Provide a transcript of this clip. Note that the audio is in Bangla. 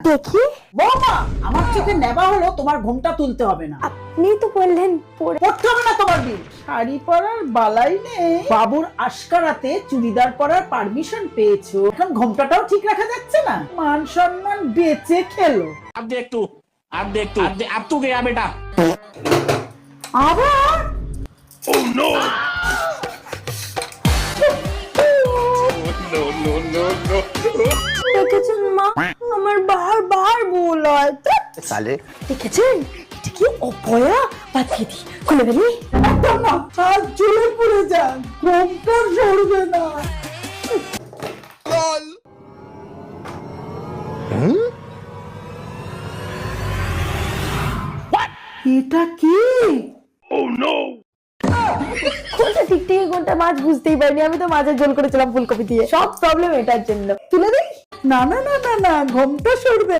দেখি। বৌমা, আমার চোখে নেবা হলো, তোমার ঘুমটা তুলতে হবে না। আপনি তো বললেন পড়তে হবে না তোমার বিল। শাড়ি পরার বালাই নেই, বাবুর আশকারাতে চুড়িদার পরার পারমিশন পেয়েছো, এখন ঘোমটাটাও ঠিক রাখা যাচ্ছে না, মান সম্মান বেঁচে খেলো। अब देख तू अब तू गया बेटा। আবার দেখেছেন মা, আমার বারবার ভুল হয়। साले দেখেছেন এটা কি অপয়া? বাতিয়ে দি, খুলে ফেলি। একদম না, হাত জ্বলে পড়ে যান, ঘোমটা সরবে না। এটা কি? কোনটা ঠিক থেকে কোনটা মাছ বুঝতেই পারিনি। আমি তো মাছের ঝোল করেছিলাম ফুলকপি দিয়ে। সব প্রবলেম এটার জন্য। তুলে দিই? না না না না না, ঘোমটা সরবে